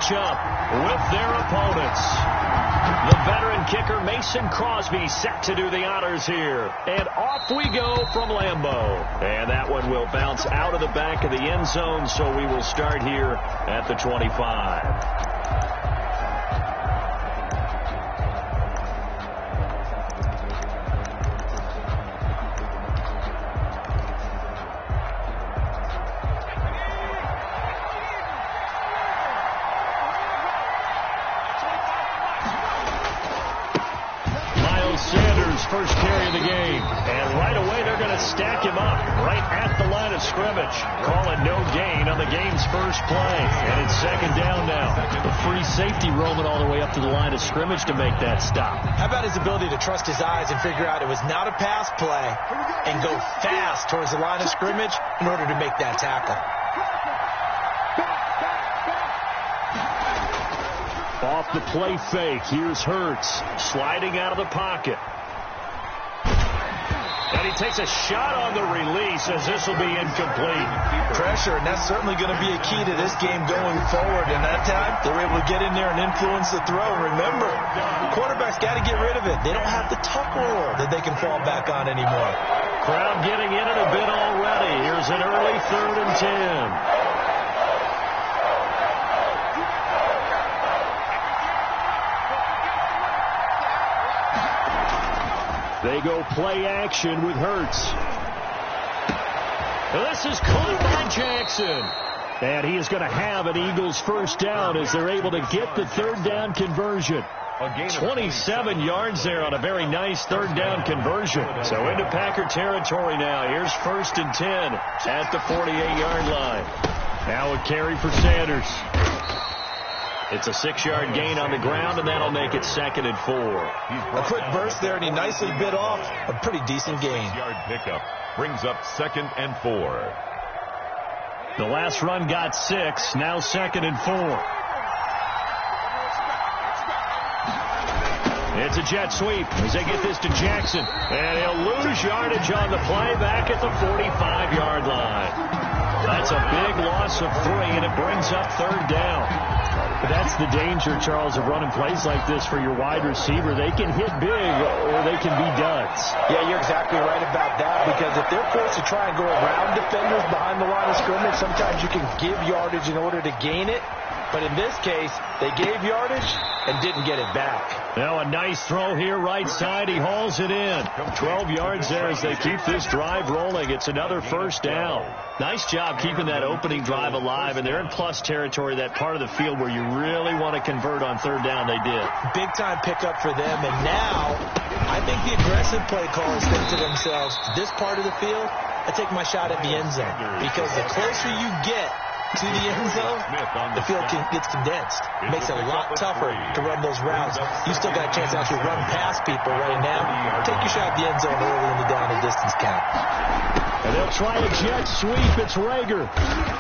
match up with their opponents. The veteran kicker Mason Crosby set to do the honors here. And off we go from Lambeau. And that one will bounce out of the back of the end zone, so we will start here at the 25. First carry of the game, and right away they're going to stack him up right at the line of scrimmage. Call it no gain on the game's first play, and it's second down now. The free safety roaming all the way up to the line of scrimmage to make that stop. How about his ability to trust his eyes and figure out it was not a pass play and go fast towards the line of scrimmage in order to make that tackle. Off the play fake, here's Hurts sliding out of the pocket. And he takes a shot on the release as this will be incomplete. Pressure, and that's certainly going to be a key to this game going forward. And that time, they were able to get in there and influence the throw. Remember, quarterbacks got to get rid of it. They don't have the tuck rule that they can fall back on anymore. Crowd getting in it a bit already. Here's an early 3rd and 10. They go play action with Hurts. This is caught by Jackson. And he is going to have an Eagles first down as they're able to get the 3rd down conversion. 27 yards there on a very nice 3rd down conversion. So into Packer territory now. Here's 1st and 10 at the 48-yard line. Now a carry for Sanders. It's a 6-yard gain on the ground, and that'll make it 2nd and 4. A quick burst there, and he nicely bit off a pretty decent gain. 6-yard pickup brings up 2nd and 4. The last run got 6, now 2nd and 4. It's a jet sweep as they get this to Jackson, and he'll lose yardage on the play back at the 45-yard line. That's a big loss of 3, and it brings up 3rd down. But that's the danger, Charles, of running plays like this for your wide receiver. They can hit big or they can be duds. Yeah, you're exactly right about that, because if they're forced to try and go around defenders behind the line of scrimmage, sometimes you can give yardage in order to gain it. But in this case, they gave yardage and didn't get it back. Now a nice throw here right side. He hauls it in. 12 yards there as they keep this drive rolling. It's another first down. Nice job keeping that opening drive alive, and they're in plus territory, that part of the field where you really want to convert on 3rd down. They did. Big time pickup for them, and now I think the aggressive play callers think to themselves, this part of the field, I take my shot at the end zone, because the closer you get to the end zone, the field gets condensed. It makes it a lot tougher to run those routes. You still got a chance to actually run past people right now. Take your shot at the end zone early in the down and distance count. And they'll try a jet sweep. It's Rager.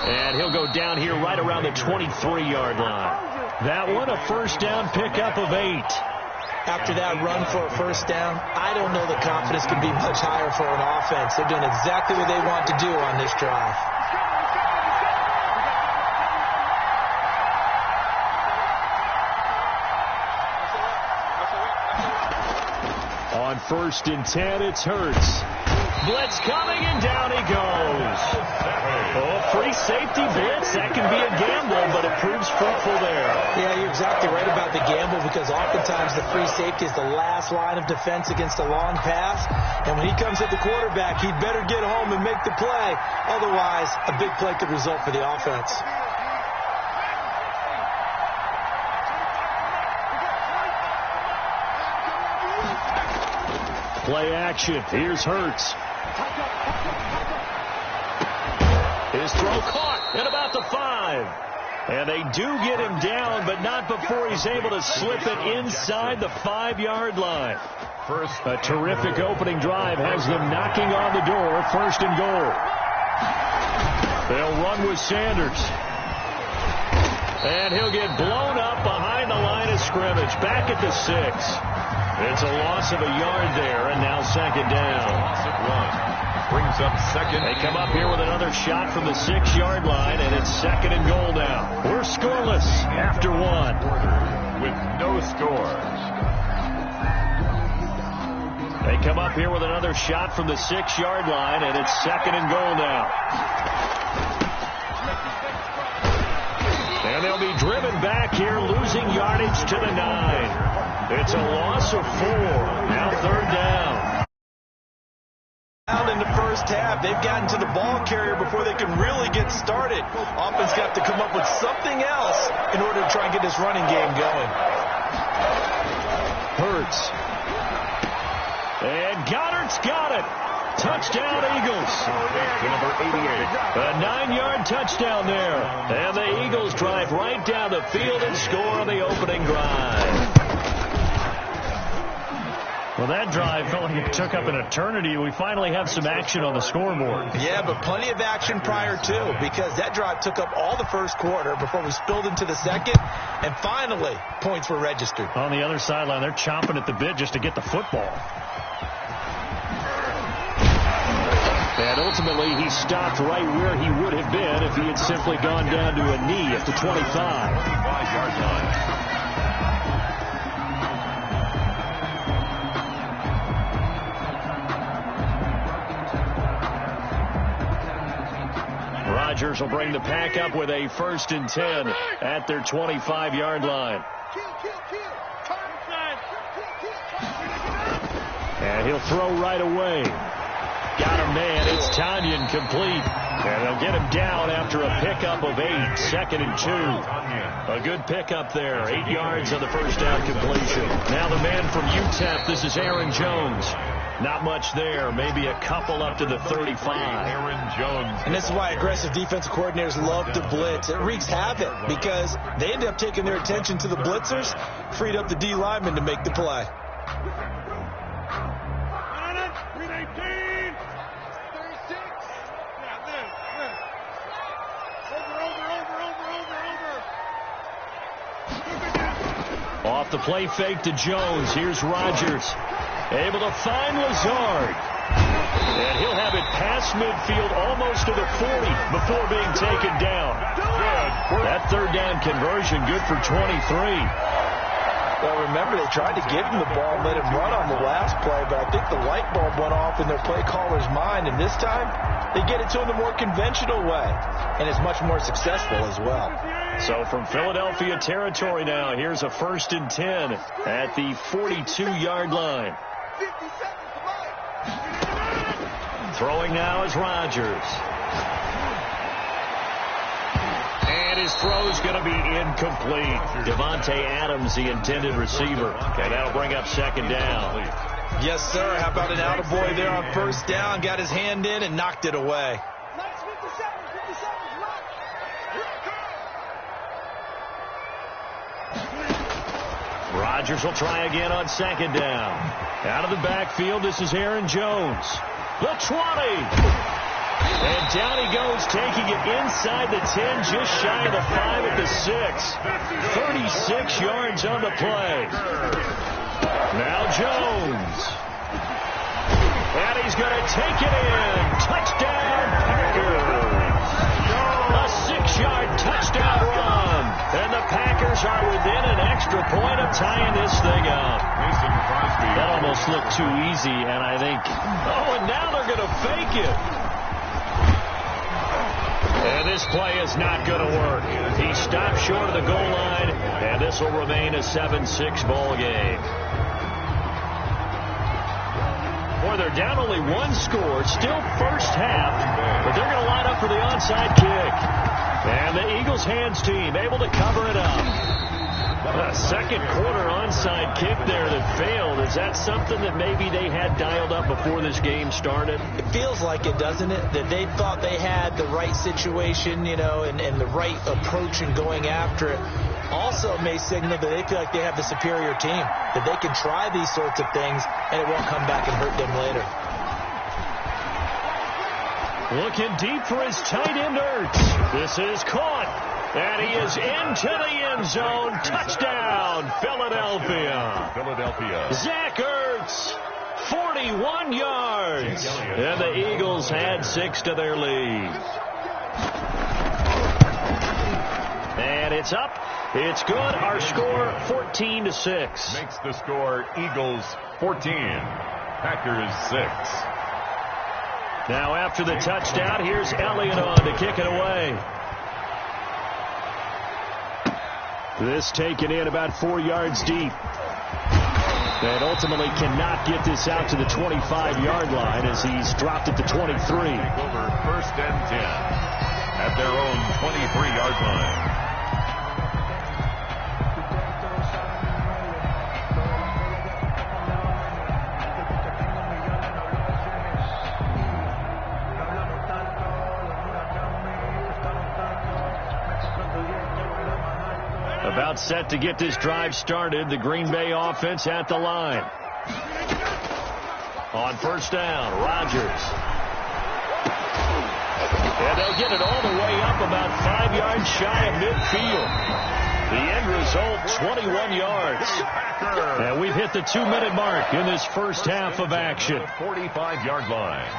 And he'll go down here right around the 23-yard line. That one, a first down pickup of 8. After that run for a first down, I don't know the confidence can be much higher for an offense. They're doing exactly what they want to do on this drive. On 1st and 10, it's Hurts. Blitz coming, and down he goes. Oh, free safety blitz. That can be a gamble, but it proves fruitful there. Yeah, you're exactly right about the gamble, because oftentimes the free safety is the last line of defense against a long pass. And when he comes at the quarterback, he'd better get home and make the play. Otherwise, a big play could result for the offense. Play action. Here's Hurts. His throw caught at about the 5. And they do get him down, but not before he's able to slip it inside the 5-yard line. A terrific opening drive has them knocking on the door. 1st and goal. They'll run with Sanders. And he'll get blown up behind the line of scrimmage. Back at the 6. It's a loss of a yard there, and now 2nd down. Brings up second. They come up here with another shot from the 6-yard line, and it's 2nd and goal now. We're scoreless after 1. With no score. They come up here with another shot from the 6-yard line, and it's 2nd and goal now. And they'll be driven back here, losing yardage to the 9. It's a loss of 4. Now 3rd down. In the first half, they've gotten to the ball carrier before they can really get started. Offense got to come up with something else in order to try and get this running game going. Hurts. And Goddard's got it. Touchdown, Eagles. Number 88. A 9-yard touchdown there. And the Eagles drive right down the field and score on the opening drive. Well, that drive felt like it took up an eternity. We finally have some action on the scoreboard. Yeah, but plenty of action prior to, because that drive took up all the first quarter before we spilled into the second, and finally, points were registered. On the other sideline, they're chomping at the bit just to get the football. And ultimately, he stopped right where he would have been if he had simply gone down to a knee at the 25. 25-yard line. Rodgers will bring the pack up with a 1st and 10 at their 25-yard line. And he'll throw right away. Got a man. It's Tanyan complete. And they'll get him down after a pickup of 8. 2nd and 2. A good pickup there. 8 yards on the first down completion. Now the man from UTEP. This is Aaron Jones. Not much there. Maybe a couple up to the 35. Aaron Jones. And this is why aggressive defensive coordinators love to blitz. It wreaks havoc because they end up taking their attention to the blitzers, freed up the D lineman to make the play. Off the play fake to Jones. Here's Rodgers. Able to find Lazard. And he'll have it past midfield almost to the 40 before being taken down. Good. That 3rd down conversion good for 23. Well, remember, they tried to give him the ball and let him run on the last play, but I think the light bulb went off in their play caller's mind, and this time they get it to him the more conventional way, and it's much more successful as well. So from Philadelphia territory now, here's a 1st and 10 at the 42-yard line. Throwing now is Rodgers. And his throw's going to be incomplete. Devontae Adams, the intended receiver. And that'll bring up 2nd down. Yes, sir. How about an attaboy there on 1st down? Got his hand in and knocked it away. Rodgers will try again on 2nd down. Out of the backfield, this is Aaron Jones. The 20. And down he goes, taking it inside the 10, just shy of the 5 at the 6. 36 yards on the play. Now Jones. And he's going to take it in. Touchdown, Packers. A 6-yard touchdown run. And the Packers are within an extra point of tying this thing up. That almost looked too easy, and I think, and now they're going to fake it. And this play is not going to work. He stopped short of the goal line, and this will remain a 7-6 ball game. Boy, they're down only 1 score. Still first half, but they're going to line up for the onside kick. And the Eagles hands team able to cover it up. A 2nd quarter onside kick there that failed. Is that something that maybe they had dialed up before this game started? It feels like it, doesn't it? That they thought they had the right situation, and the right approach in going after it. Also may signal that they feel like they have the superior team, that they can try these sorts of things, and it won't come back and hurt them later. Looking deep for his tight end, Ertz. This is caught. And he is into the end zone. Touchdown, Philadelphia. Philadelphia. Zach Ertz, 41 yards. And the Eagles add 6 to their lead. And it's up. It's good. Our score 14-6. Makes the score Eagles 14, Packers 6. Now after the touchdown, here's Elliott on to kick it away. This taken in about 4 yards deep. And ultimately cannot get this out to the 25-yard line as he's dropped it to 23. Over 1st and 10 at their own 23-yard line. About set to get this drive started. The Green Bay offense at the line. On 1st down, Rodgers. And they'll get it all the way up about 5 yards shy of midfield. The end result, 21 yards. And we've hit the 2-minute mark in this first half of action. 45-yard line.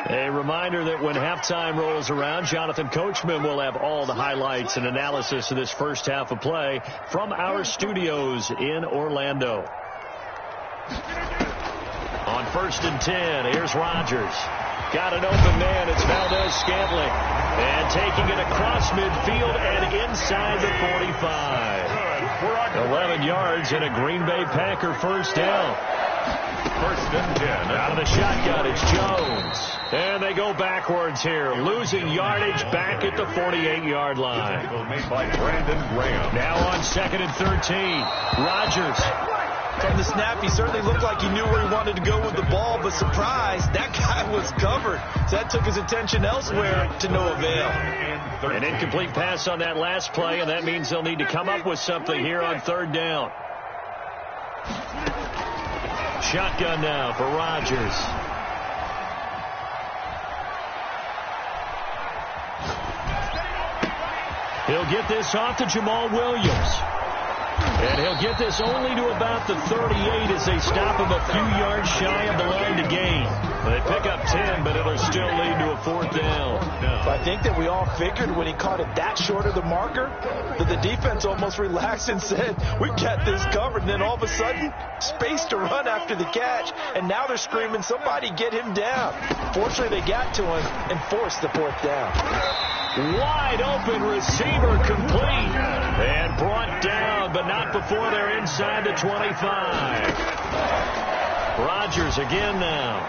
A reminder that when halftime rolls around, Jonathan Coachman will have all the highlights and analysis of this first half of play from our studios in Orlando. On 1st and 10, here's Rodgers. Got an open man. It's Valdez-Scantling. And taking it across midfield and inside the 45. 11 yards and a Green Bay Packer first down. 1st and 10. Out of the shotgun, it's Jones. And they go backwards here, losing yardage back at the 48-yard line. Made by Brandon Graham. Now on 2nd and 13, Rodgers. From the snap, he certainly looked like he knew where he wanted to go with the ball, but surprise, that guy was covered. So that took his attention elsewhere to no avail. An incomplete pass on that last play, and that means they'll need to come up with something here on 3rd down. Shotgun now for Rodgers. He'll get this off to Jamal Williams. And he'll get this only to about the 38 as they stop him a few yards shy of the line to gain. They pick up 10, but it'll still lead to a 4th down. I think that we all figured when he caught it that short of the marker that the defense almost relaxed and said, we've got this covered. And then all of a sudden, space to run after the catch. And now they're screaming, somebody get him down. Fortunately, they got to him and forced the 4th down. Wide open receiver complete. And brought down, but not before they're inside the 25. Rodgers again now.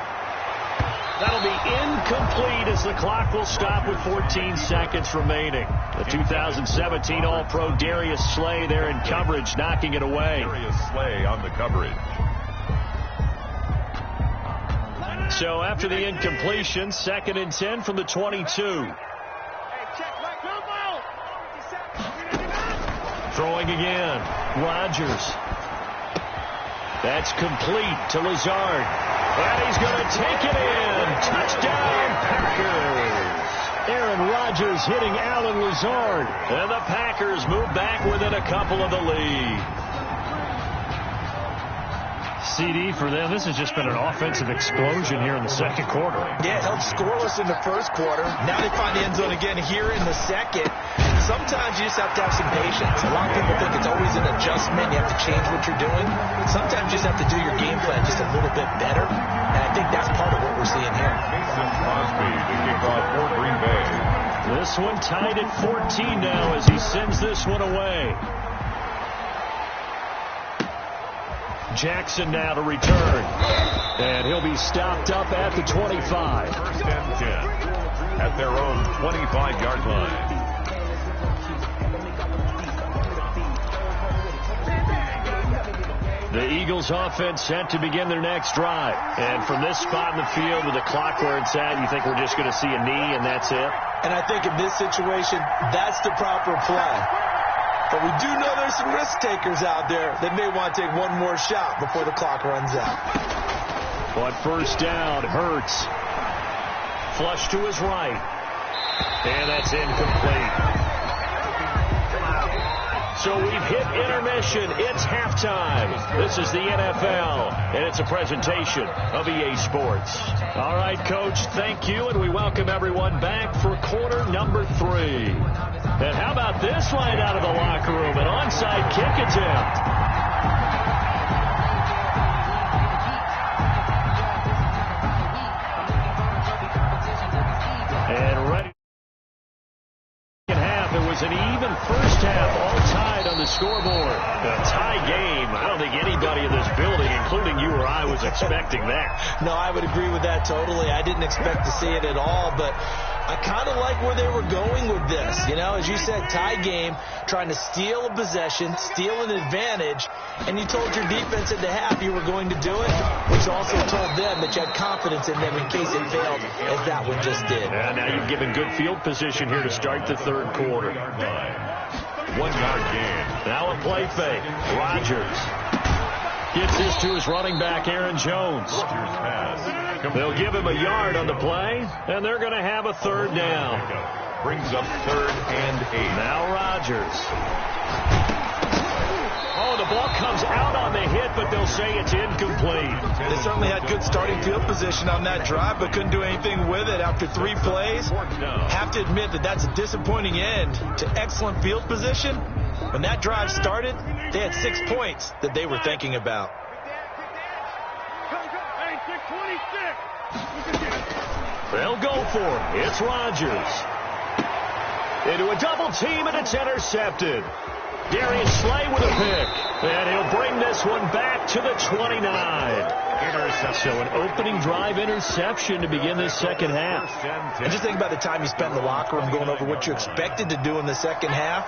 That'll be incomplete as the clock will stop with 14 seconds remaining. The 2017 All-Pro Darius Slay there in coverage, knocking it away. Darius Slay on the coverage. So after the incompletion, 2nd and 10 from the 22. Throwing again. Rodgers. That's complete to Lazard. And he's going to take it in. Touchdown, Packers. Aaron Rodgers hitting Alan Lazard. And the Packers move back within a couple of the lead. CD for them. This has just been an offensive explosion here in the 2nd quarter. Yeah, it held scoreless in the 1st quarter. Now they find the end zone again here in the 2nd. Sometimes you just have to have some patience. A lot of people think it's always an adjustment. You have to change what you're doing. Sometimes you just have to do your game plan just a little bit better. And I think that's part of what we're seeing here. Mason Crosby to kick off for Green Bay. This one tied at 14 now as he sends this one away. Jackson now to return. And he'll be stopped up at the 25. 1st and 10 at their own 25-yard line. The Eagles offense set to begin their next drive. And from this spot in the field with the clock where it's at, you think we're just going to see a knee and that's it? And I think in this situation, that's the proper play. But we do know there's some risk takers out there that may want to take one more shot before the clock runs out. On 1st down, Hurts. Flush to his right. And that's incomplete. So we've hit intermission. It's halftime. This is the NFL, and it's a presentation of EA Sports. All right, Coach, thank you, and we welcome everyone back for quarter number 3. And how about this line out of the locker room? An onside kick attempt. And ready. It was an even first half, all tied on the scoreboard. A tie game. I don't think anybody in this building, including you or I, was expecting that. No, I would agree with that totally. I didn't expect to see it at all, but I kind of like where they were going with this. You know, as you said, tie game, trying to steal a possession, steal an advantage, and you told your defense at the half you were going to do it, which also told them that you had confidence in them in case it failed, as that one just did. And now you've given good field position here to start the third quarter. 1-yard gain. Now a play fake. Rodgers gets this to his running back, Aaron Jones. They'll give him a yard on the play, and they're going to have a third down. Brings up 3rd and 8. Now Rodgers. Oh, the ball comes out on the hit, but they'll say it's incomplete. They certainly had good starting field position on that drive, but couldn't do anything with it after 3 plays. Have to admit that that's a disappointing end to excellent field position. When that drive started, they had 6 points that they were thinking about. They'll go for it. It's Rodgers. Into a double team, and it's intercepted. Darius Slay with a pick. And he'll bring this one back to the 29. So an opening drive interception to begin this second half. And just think about the time you spent in the locker room going over what you expected to do in the second half.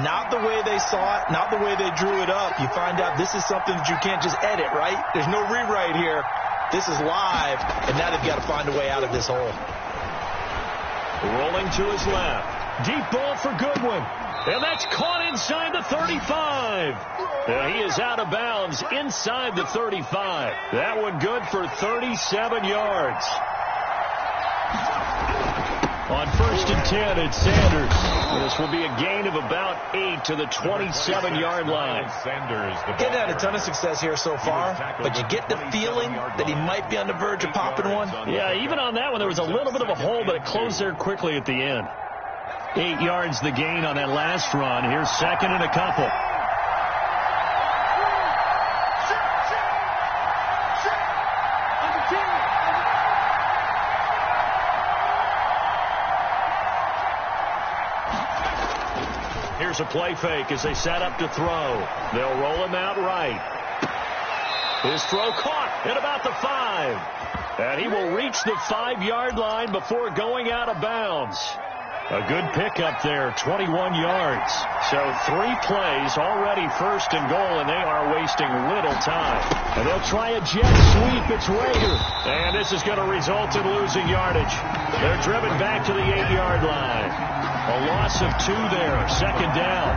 Not the way they saw it, not the way they drew it up. You find out this is something that you can't just edit, right? There's no rewrite here. This is live, and now they've got to find a way out of this hole. Rolling to his left. Deep ball for Goodwin. And that's caught inside the 35. And he is out of bounds inside the 35. That one good for 37 yards. On 1st and 10, it's Sanders. This will be a gain of about 8 to the 27-yard line. He's had a ton of success here so far, but you get the feeling that he might be on the verge of popping one. Yeah, even on that one, there was a little bit of a hole, but it closed there quickly at the end. 8 yards the gain on that last run. Here's 2nd and a couple. Here's a play fake as they set up to throw. They'll roll him out right. His throw caught at about the 5. And he will reach the 5-yard line before going out of bounds. A good pickup there, 21 yards. So 3 plays, already 1st and goal, and they are wasting little time. And they'll try a jet sweep. It's Rager. And this is going to result in losing yardage. They're driven back to the 8-yard line. A loss of 2 there, 2nd down.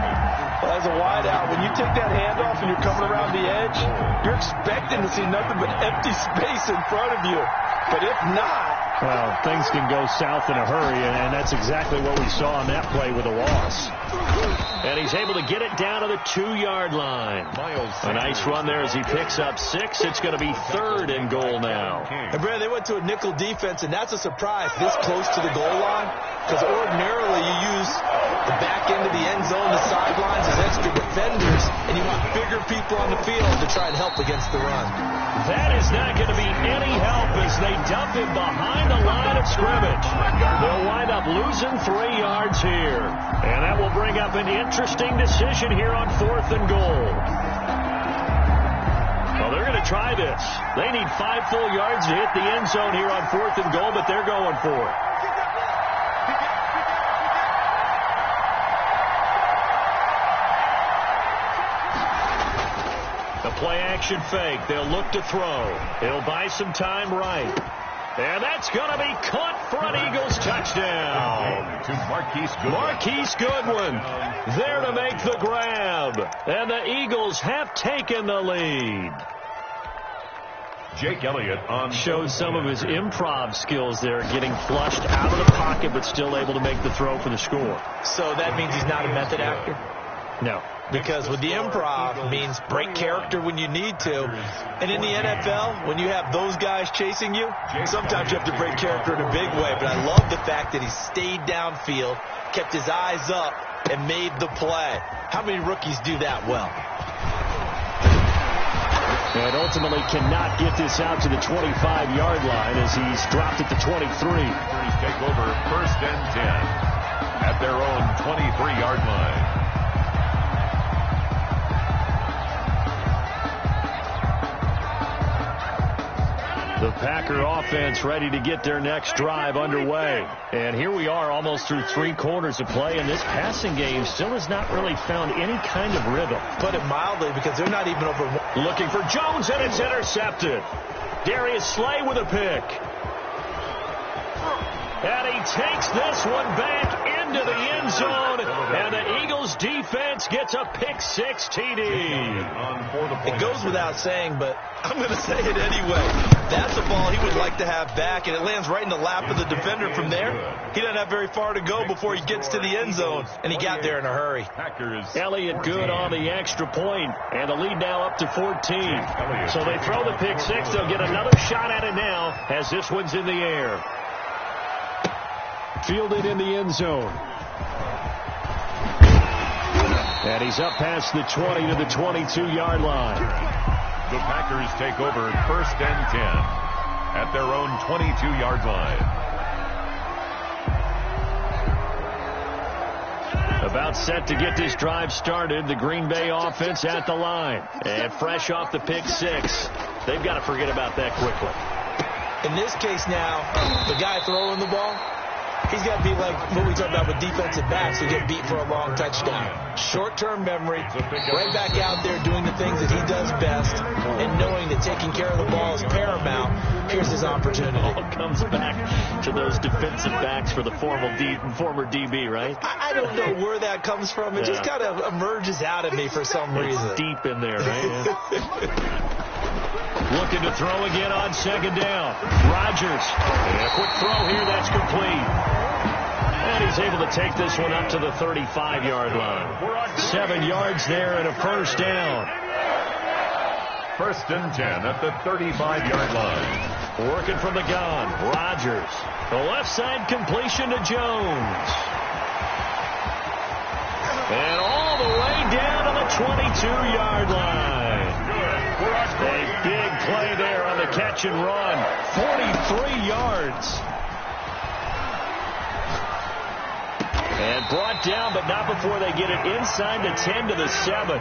Well, as a wideout, when you take that handoff and you're coming around the edge, you're expecting to see nothing but empty space in front of you. But if not, well, things can go south in a hurry, and that's exactly what we saw on that play with a loss. And he's able to get it down to the 2-yard line. A nice run there as he picks up 6. It's going to be 3rd and goal now. And, Brad, they went to a nickel defense, and that's a surprise this close to the goal line, because ordinarily you use the back end of the end zone, the sidelines as extra defenders, and you want bigger people on the field to try and help against the run. That is not going to be any help as they dump him behind the line of scrimmage. They'll wind up losing 3 yards here. And that will bring up an interesting decision here on 4th and goal. Well, they're going to try this. They need 5 full yards to hit the end zone here on 4th and goal, but they're going for it. The play-action fake. They'll look to throw. He'll buy some time right. And that's going to be caught for an Eagles touchdown. To Marquise Goodwin. Marquise Goodwin there to make the grab. And the Eagles have taken the lead. Jake Elliott on shows some of his improv skills there, getting flushed out of the pocket but still able to make the throw for the score. So that means he's not a method actor? No. Because with the improv means break character when you need to. And in the NFL, when you have those guys chasing you, sometimes you have to break character in a big way. But I love the fact that he stayed downfield, kept his eyes up, and made the play. How many rookies do that well? And ultimately cannot get this out to the 25-yard line as he's dropped at the 23. Packers take over 1st and 10 at their own 23-yard line. The Packer offense ready to get their next drive underway. And here we are almost through 3 quarters of play, and this passing game still has not really found any kind of rhythm. Put it mildly, because they're not even over. Looking for Jones, and it's intercepted. Darius Slay with a pick. And he takes this one back into the end zone, and the Eagles defense gets a pick-6 TD. It goes without saying, but I'm going to say it anyway. That's a ball he would like to have back, and it lands right in the lap of the defender from there. He doesn't have very far to go before he gets to the end zone, and he got there in a hurry. Elliott good on the extra point, and the lead now up to 14. So they throw the pick-6. They'll get another shot at it now as this one's in the air. Fielded in the end zone. And he's up past the 20 to the 22-yard line. The Packers take over 1st and 10 at their own 22-yard line. About set to get this drive started. The Green Bay offense at the line. And fresh off the pick-6. They've got to forget about that quickly. In this case now, the guy throwing the ball, he's got to be like what we talked about with defensive backs who get beat for a long touchdown. Short-term memory, right back out there doing the things that he does best, and knowing that taking care of the ball is paramount. Here's his opportunity. It all comes back to those defensive backs for the former DB, right? I don't know where that comes from. It just kind of emerges out of me for some reason. It's deep in there, right? Looking to throw again on 2nd down. Rodgers. And a quick throw here. That's complete. And he's able to take this one up to the 35-yard line. 7 yards there and a 1st down. 1st and 10 at the 35-yard line. Working from the gun. Rodgers. The left side completion to Jones. And all the way down to the 22-yard line. A big play there on the catch and run. 43 yards. And brought down, but not before they get it inside the 10 to the 7.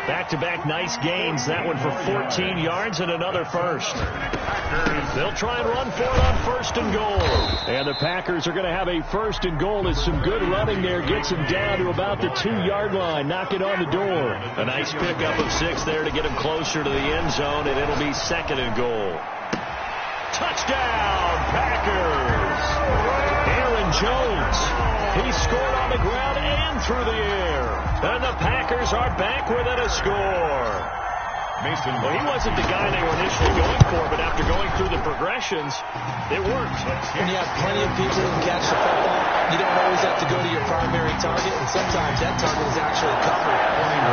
Back-to-back nice gains. That one for 14 yards and another 1st. They'll try and run for it on 1st and goal. And the Packers are going to have a 1st and goal as some good running there gets him down to about the 2-yard line. Knock it on the door. A nice pickup of 6 there to get him closer to the end zone, and it'll be 2nd and goal. Touchdown, Packers! Aaron Jones. He scored on the ground and through the air. And the Packers are back within a score. Well, he wasn't the guy they were initially going for, but after going through the progressions, it worked. When you have plenty of people who can catch the football, you don't always have to go to your primary target, and sometimes that target is actually covered.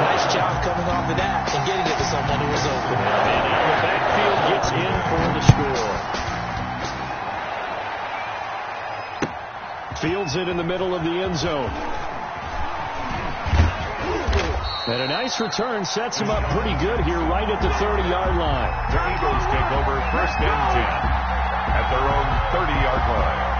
Nice job coming off of that and getting it to someone who was open. And now the backfield gets in for the score. Fields it in the middle of the end zone. And a nice return sets him up pretty good here right at the 30-yard line. The Eagles take over 1st and 10 at their own 30-yard line.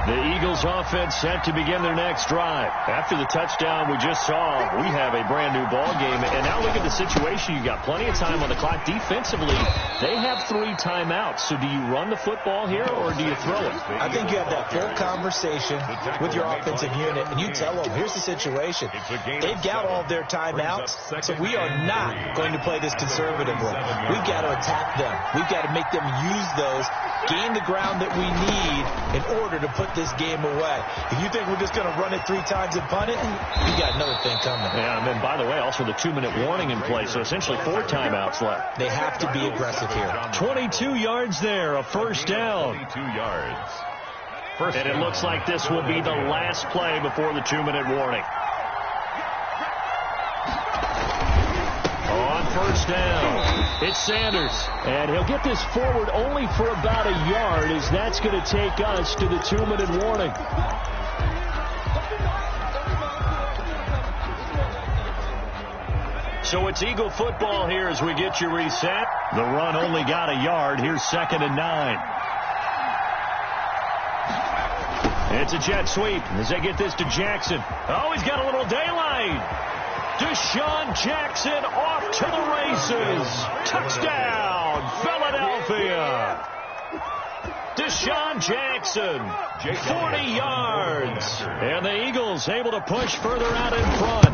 The Eagles offense set to begin their next drive. After the touchdown we just saw, we have a brand new ball game. And now look at the situation. You got plenty of time on the clock. Defensively, they have 3 timeouts. So do you run the football here or do you throw it? I think you have that full conversation with your offensive unit, and you tell them, here's the situation. They've got all of their timeouts, so we are not going to play this conservatively. We've got to attack them. We've got to make them use those, gain the ground that we need in order to put this game away. If you think we're just going to run it 3 times and punt it, you got another thing coming. Yeah, and then, by the way, also the 2-minute warning in play, so essentially 4 timeouts left. They have to be aggressive here. 22 yards there, a 1st down. 22 yards. And it looks like this will be the last play before the 2-minute warning. On first down, it's Sanders. And he'll get this forward only for about a yard, as that's going to take us to the 2-minute warning. So it's Eagle football here as we get you reset. The run only got a yard. Here's 2nd and 9. It's a jet sweep as they get this to Jackson. Oh, he's got a little daylight. Deshaun Jackson off to the races. Touchdown, Philadelphia. Deshaun Jackson, 40 yards. And the Eagles able to push further out in front.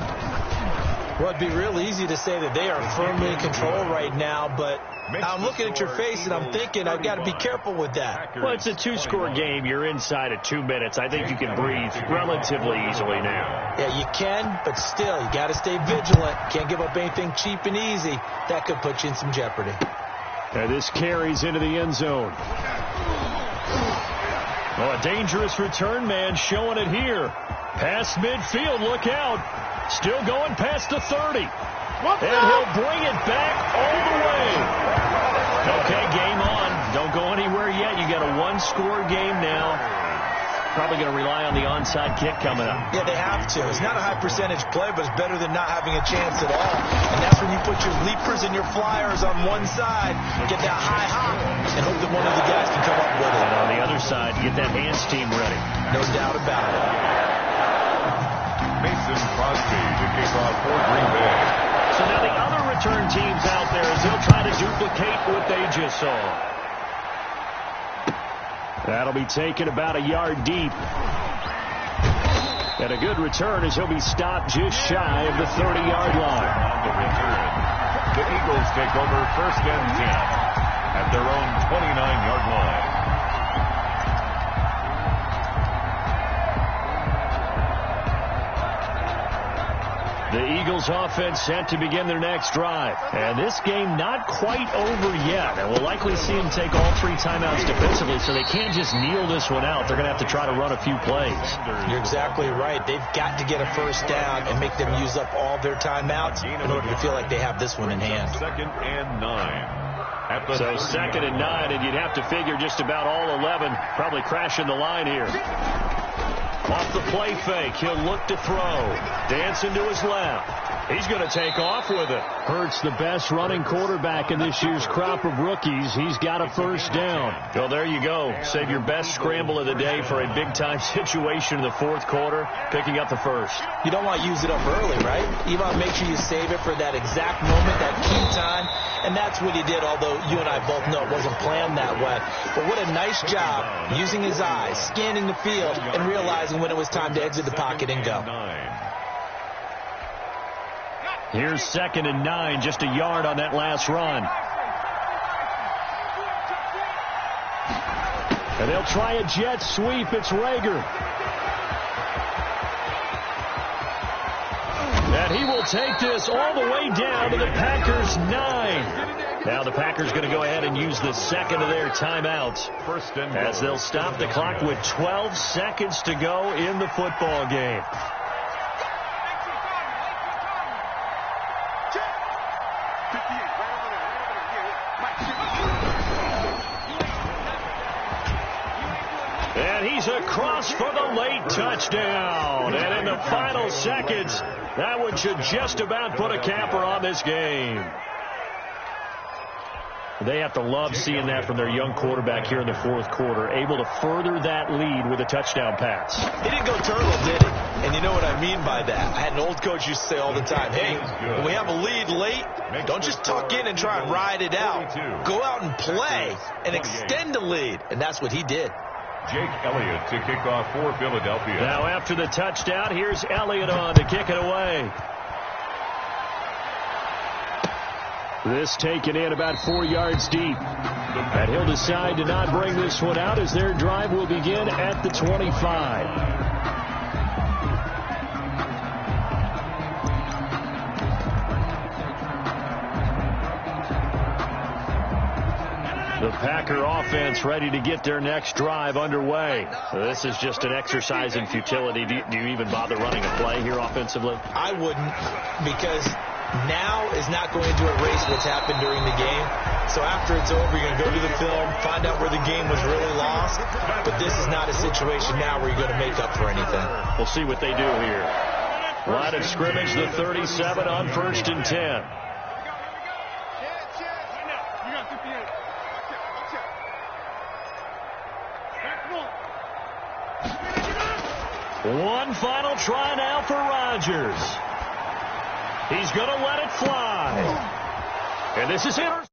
Well, it'd be real easy to say that they are firmly in control right now, but I'm looking at your face and I'm thinking I've got to be careful with that. Well, it's a 2-score game. You're inside of 2 minutes. I think you can breathe relatively easily now. Yeah, you can, but still, you got to stay vigilant. Can't give up anything cheap and easy. That could put you in some jeopardy. And this carries into the end zone. Oh, a dangerous return man showing it here. Past midfield, look out. Still going past the 30. And he'll bring it back all the way. Okay, game on. Don't go anywhere yet. You got a 1-score game now. Probably going to rely on the onside kick coming up. Yeah, they have to. It's not a high percentage play, but it's better than not having a chance at all. And that's when you put your leapers and your flyers on one side, get that high hop, and hope that one of the guys can come up with it. And on the other side, get that hands team ready. No doubt about it. Mason Crosby to kick off for Green Bay. So now the other return teams out there as they'll try to duplicate what they just saw. That'll be taken about a yard deep. And a good return as he'll be stopped just shy of the 30-yard line. On the return, the Eagles take over 1st and 10 at their own 29-yard line. The Eagles offense set to begin their next drive. And this game not quite over yet. And we'll likely see them take all 3 timeouts defensively, so they can't just kneel this one out. They're going to have to try to run a few plays. You're exactly right. They've got to get a first down and make them use up all their timeouts in order to feel like they have this one in hand. 2nd and 9. So 2nd and 9, and you'd have to figure just about all 11 probably crashing the line here. Off the play fake, he'll look to throw. Dancing to his left. He's going to take off with it. Hurts the best running quarterback in this year's crop of rookies. He's got a first down. Well, there you go. Save your best scramble of the day for a big-time situation in the 4th quarter, picking up the first. You don't want to use it up early, right? You want to make sure you save it for that exact moment, that key time. And that's what he did, although you and I both know it wasn't planned that way. But what a nice job using his eyes, scanning the field, and realizing when it was time to exit the pocket and go. Here's 2nd and 9, just a yard on that last run. And they'll try a jet sweep. It's Rager. And he will take this all the way down to the Packers' 9. Now the Packers going to go ahead and use the 2nd of their timeouts as they'll stop the clock with 12 seconds to go in the football game. And he's across for the late touchdown. And in the final seconds, that one should just about put a capper on this game. They have to love seeing that from their young quarterback here in the 4th quarter, able to further that lead with a touchdown pass. He didn't go turtle, did he? And you know what I mean by that. I had an old coach used to say all the time, hey, when we have a lead late, don't just tuck in and try and ride it out. Go out and play and extend the lead. And that's what he did. Jake Elliott to kick off for Philadelphia. Now after the touchdown, here's Elliott on to kick it away. This taken in about 4 yards deep. And he'll decide to not bring this one out as their drive will begin at the 25. The Packer offense ready to get their next drive underway. This is just an exercise in futility. Do you even bother running a play here offensively? I wouldn't, because now is not going to erase what's happened during the game. So after it's over, you're going to go to the film, find out where the game was really lost. But this is not a situation now where you're going to make up for anything. We'll see what they do here. Line of scrimmage, the 37 on 1st and 10. One final try now for Rodgers. He's going to let it fly. And this is it.